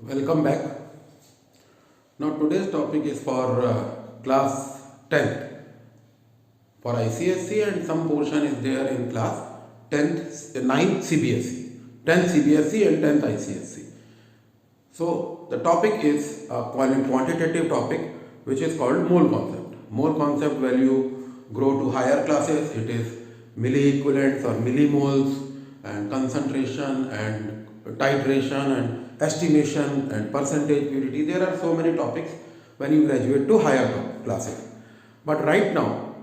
Welcome back. Now today's topic is for class 10th for ICSE and some portion is there in class 10th, 9th CBSE, 10th CBSE and 10th ICSE. So the topic is a quantitative topic which is called mole concept. Mole concept value grow to higher classes. It is milliequivalents or millimoles and concentration and titration and estimation and percentage purity. There are so many topics when you graduate to higher classes. But right now,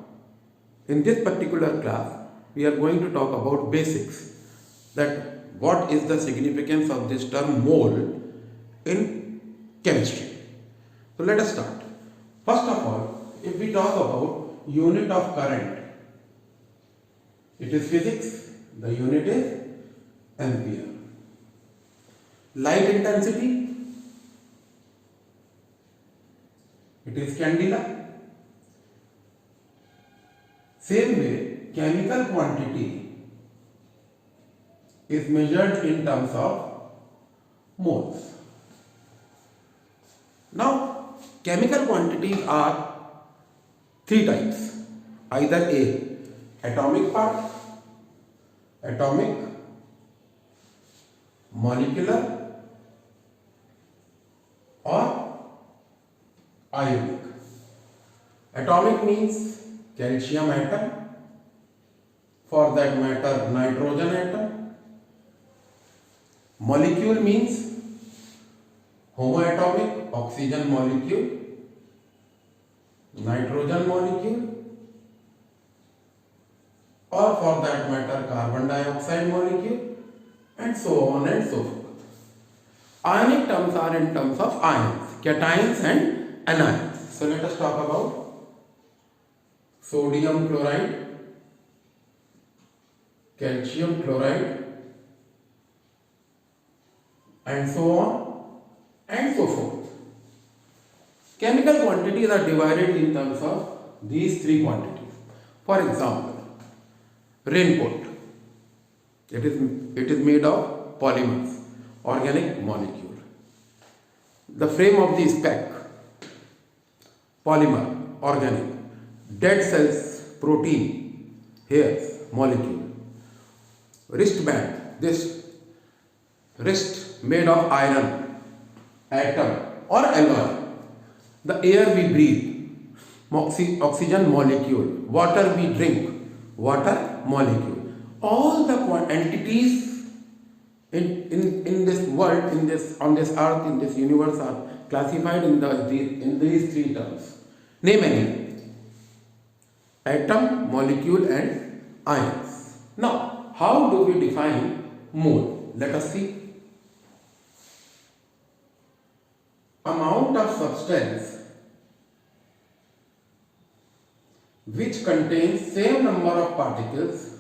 in this particular class, we are going to talk about basics. That what is the significance of this term mole in chemistry. So let us start. First of all, if we talk about unit of current, it is physics, the unit is ampere. Light intensity, it is candela. Same way, chemical quantity is measured in terms of moles. Now, chemical quantities are three types. Either A, atomic part, atomic, molecular, or ionic. Atomic means calcium atom, for that matter nitrogen atom. Molecule means homoatomic, oxygen molecule, nitrogen molecule, or for that matter carbon dioxide molecule, and so on and so forth. Ionic terms are in terms of ions, cations and anions. So let us talk about sodium chloride, calcium chloride, and so on and so forth. Chemical quantities are divided in terms of these three quantities. For example, raincoat. It is made of polymers, organic molecule. The frame of the speck, polymer, organic. Dead cells, protein, hairs, molecule. Wristband, this wrist made of iron, atom or alloy. The air we breathe, oxygen molecule. Water we drink, water molecule. All the entities in this world, on this earth, in this universe are classified in these three terms. Name any: atom, molecule and ions. Now, how do we define mole? Let us see. Amount of substance which contains same number of particles,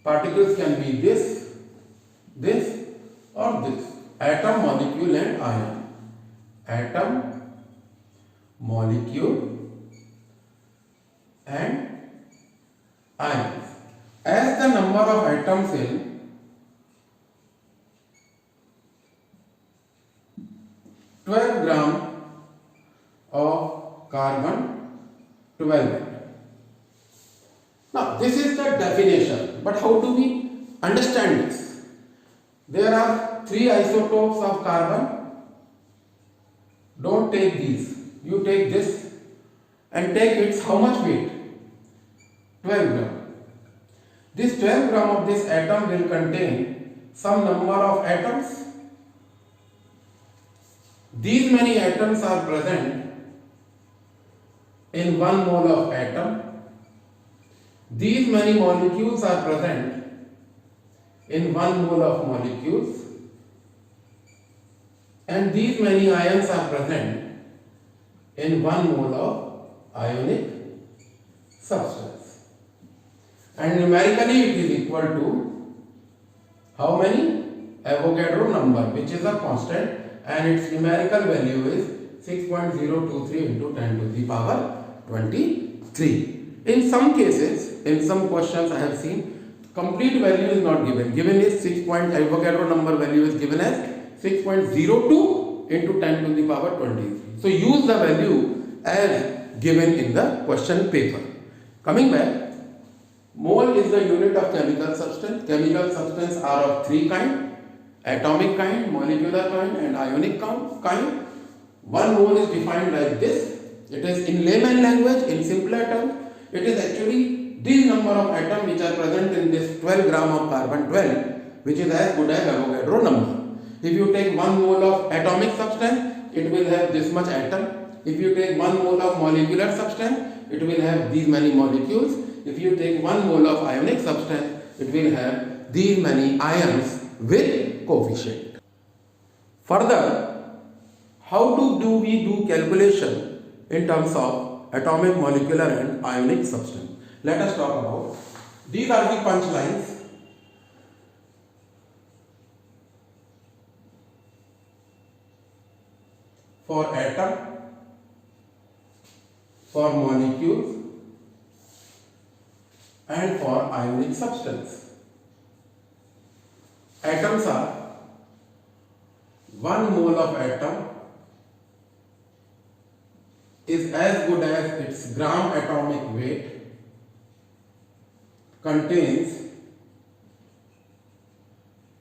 particles can be this or this, atom, molecule and ion. Atom, molecule and ions. As the number of atoms in 12 gram of carbon 12 atom. Now this is the definition, but how do we understand this? There are three isotopes of carbon. Don't take these, you take this and take its how much weight? 12 gram. This 12 gram of this atom will contain some number of atoms. These many atoms are present in 1 mole of atom. These many molecules are present in 1 mole of molecules. And these many ions are present in 1 mole of ionic substance. And numerically it is equal to how many? Avogadro number, which is a constant, and its numerical value is 6.023 into 10 to the power 23. In some cases, in some questions I have seen, complete value is not given. Given is 6 point, Avogadro number value is given as 6.02 into 10 to the power 23. So use the value as given in the question paper. Coming back, mole is the unit of chemical substance. Chemical substance are of three kinds: atomic kind, molecular kind and ionic kind. One mole is defined like this. It is in layman language, in simpler terms, it is actually this number of atoms which are present in this 12 gram of carbon 12, which is as good as Avogadro number. If you take 1 mole of atomic substance, it will have this much atom. If you take 1 mole of molecular substance, it will have these many molecules. If you take 1 mole of ionic substance, it will have these many ions with coefficient. Further, how do we do calculation in terms of atomic, molecular and ionic substance? Let us talk about. These are the punchlines. For atom, for molecules and for ionic substance. Atoms are 1 mole of atom is as good as its gram atomic weight, contains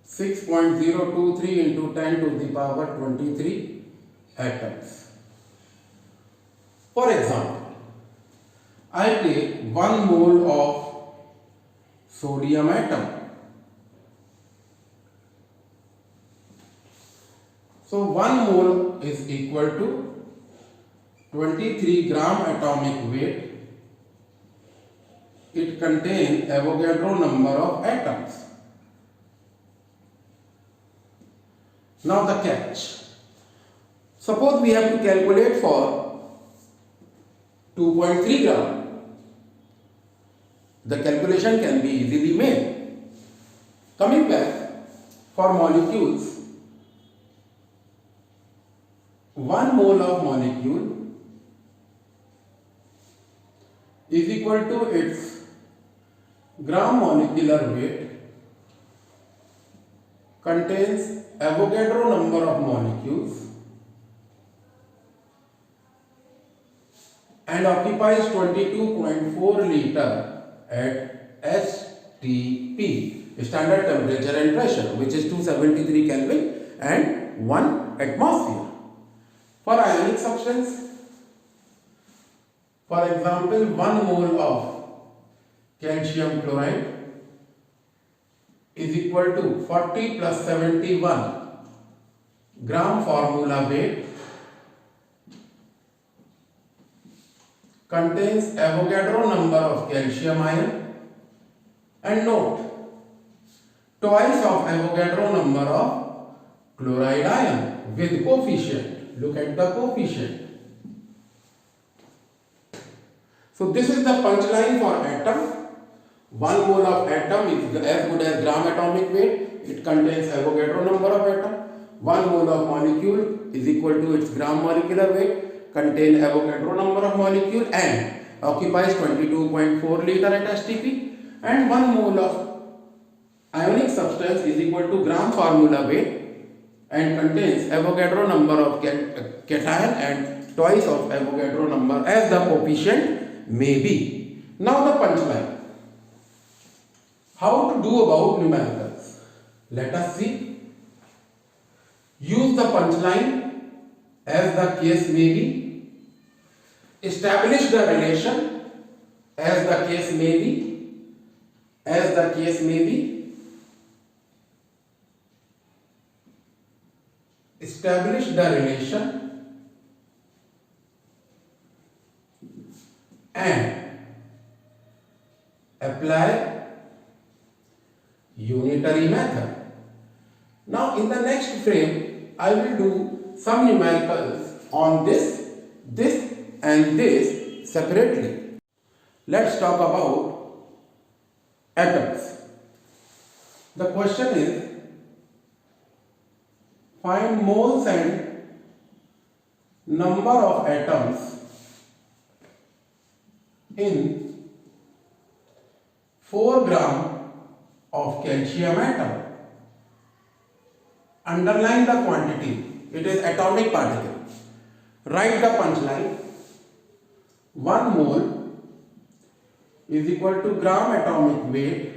6.023 into 10 to the power 23 atoms. For example, I take 1 mole of sodium atom. So 1 mole is equal to 23 gram atomic weight. It contains Avogadro number of atoms. Now the catch. Suppose we have to calculate for 2.3 gram. The calculation can be easily made. Coming back, for molecules, 1 mole of molecule is equal to its gram molecular weight, contains Avogadro number of molecules and occupies 22.4 liter at STP, standard temperature and pressure, which is 273 Kelvin and 1 atmosphere. For ionic substance, for example, 1 mole of calcium chloride is equal to 40 plus 71 gram formula weight, contains Avogadro number of calcium ion, and note, twice of Avogadro number of chloride ion with coefficient. Look at the coefficient. So this is the punchline for atom. 1 mole of atom is as good as gram atomic weight. It contains Avogadro number of atom. 1 mole of molecule is equal to its gram molecular weight, contains Avogadro number of molecule and occupies 22.4 liter at STP. And 1 mole of ionic substance is equal to gram formula weight and contains Avogadro number of cation and twice of Avogadro number as the coefficient may be. Now the punchline. How to do about numericals? Let us see. Use the punchline as the case may be. Establish the relation as the case may be. As the case may be. Establish the relation and apply unitary method. Now in the next frame, I will do some numericals on this and this separately. Let's talk about atoms. The question is, find moles and number of atoms in 4 gram of calcium atom. Underline the quantity. It is atomic particle. Write the punchline. 1 mole is equal to gram atomic weight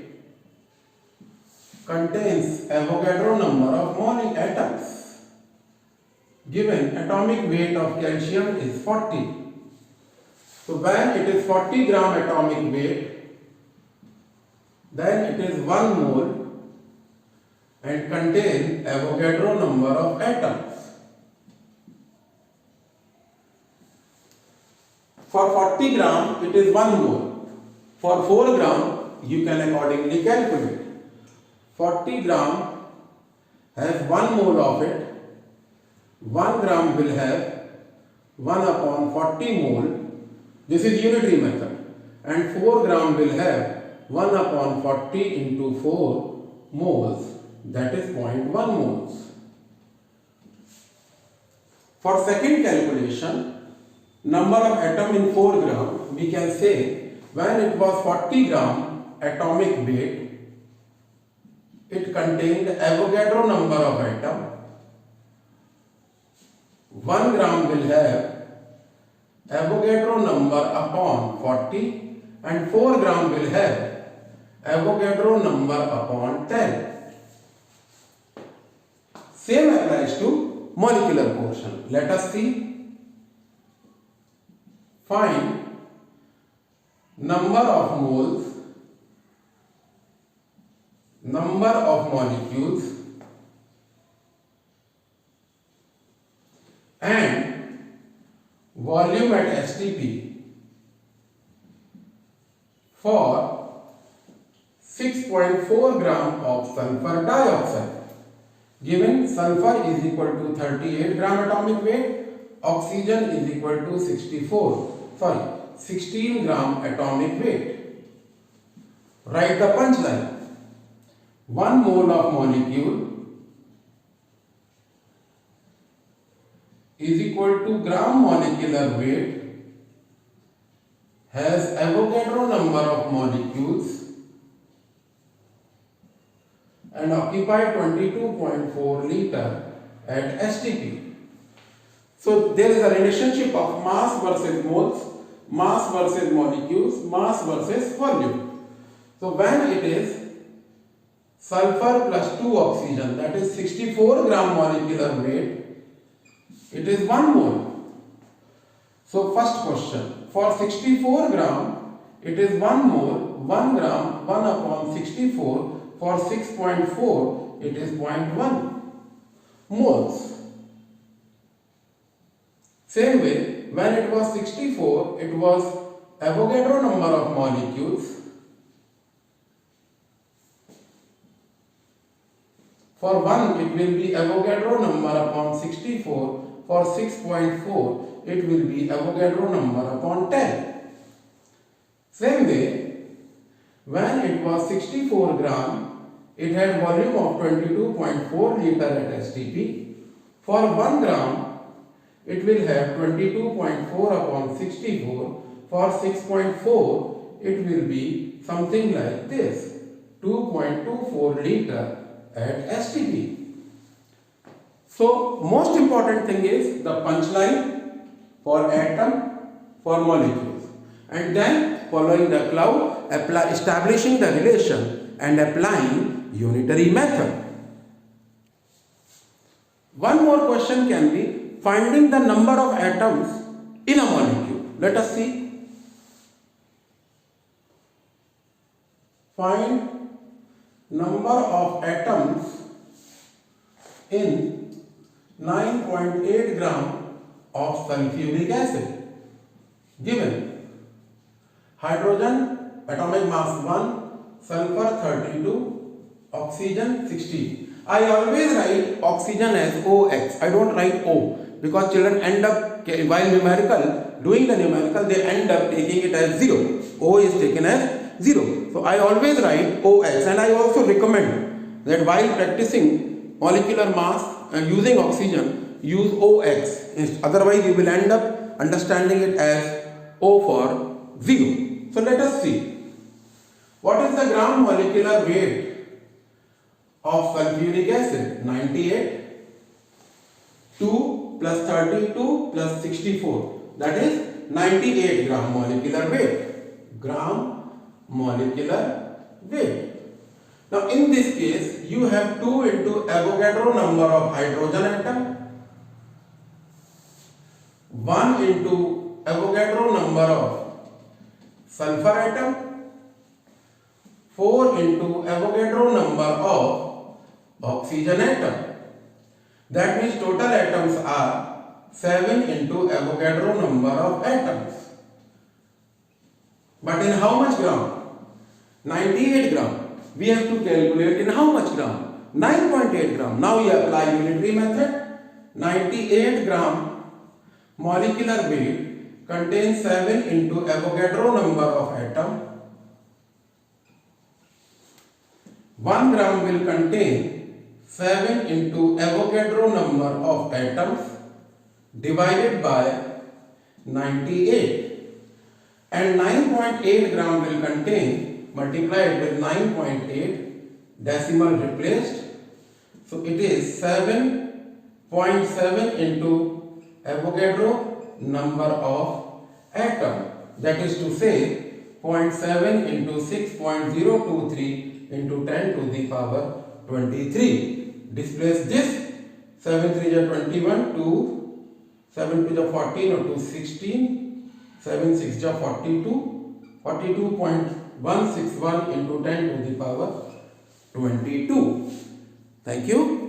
contains Avogadro number of mole atoms. Given atomic weight of calcium is 40. So when it is 40 gram atomic weight, then it is 1 mole and contains Avogadro number of atoms. For 40 gram, it is 1 mole. For 4 gram, you can accordingly calculate. 40 gram has 1 mole of it. 1 gram will have 1 upon 40 mole. This is unitary method. And 4 gram will have 1 upon 40 into 4 moles. That is 0.1 moles. For second calculation, number of atom in 4 gram, we can say when it was 40 gram atomic weight, it contained Avogadro number of atom. 1 gram will have Avogadro number upon 40 and 4 gram will have Avogadro number upon 10. Same applies to molecular portion. Let us see. Find number of moles, number of molecules and volume at STP for 6.4 gram of sulfur dioxide. Given sulfur is equal to 38 gram atomic weight, oxygen is equal to 16 gram atomic weight. Write the punchline. 1 mole of molecule is equal to gram molecular weight has Avogadro number of molecules and occupy 22.4 liter at STP. So there is a relationship of mass versus moles, mass versus molecules, mass versus volume. So when it is sulfur plus 2 oxygen, that is 64 gram molecular weight, it is 1 mole. So first question, for 64 gram, it is 1 mole, 1 gram, 1 upon 64. For 6.4, it is 0.1 moles. Same way, when it was 64, it was Avogadro number of molecules. For 1, it will be Avogadro number upon 64. For 6.4, it will be Avogadro number upon 10. Same way, when it was 64 gram, it had volume of 22.4 liter at STP. For 1 gram, it will have 22.4 upon 64. For 6.4, it will be something like this, 2.24 liter at STP. So, most important thing is the punchline for atom, for molecules. And then, following the cloud, establishing the relation and applying unitary method. One more question can be finding the number of atoms in a molecule. Let us see. Find number of atoms in 9.8 gram of sulfuric acid. Given hydrogen atomic mass 1, sulfur 32, oxygen 16. I always write oxygen as OX. I don't write O because children end up, while doing the numerical, they end up taking it as 0. O is taken as 0. So I always write OX, and I also recommend that while practicing molecular mass and using oxygen, use OX. Otherwise, you will end up understanding it as O for 0. So let us see. What is the gram molecular weight of sulfuric acid? 98. 2 plus 32 plus 64. That is 98 gram molecular weight. Gram molecular weight. Now in this case, you have 2 into Avogadro number of hydrogen atom, 1 into Avogadro number of sulfur atom, 4 into Avogadro number of oxygen atom. That means total atoms are 7 into Avogadro number of atoms. But in how much gram? 98 gram. We have to calculate in how much gram? 9.8 gram. Now we apply unitary method. 98 gram molecular weight contains 7 into Avogadro number of atom. 1 gram will contain 7 into Avogadro number of atoms divided by 98. And 9.8 gram will contain, multiplied with 9.8, decimal replaced. So it is 7.7 into Avogadro number of atom. That is to say 0.7 into 6.023 into 10 to the power 23. Displace this. 7 3 is 21, 2, 7 2 is 14 or 2 16. 7 6 is 42, 42.161 into 10 to the power 22. Thank you.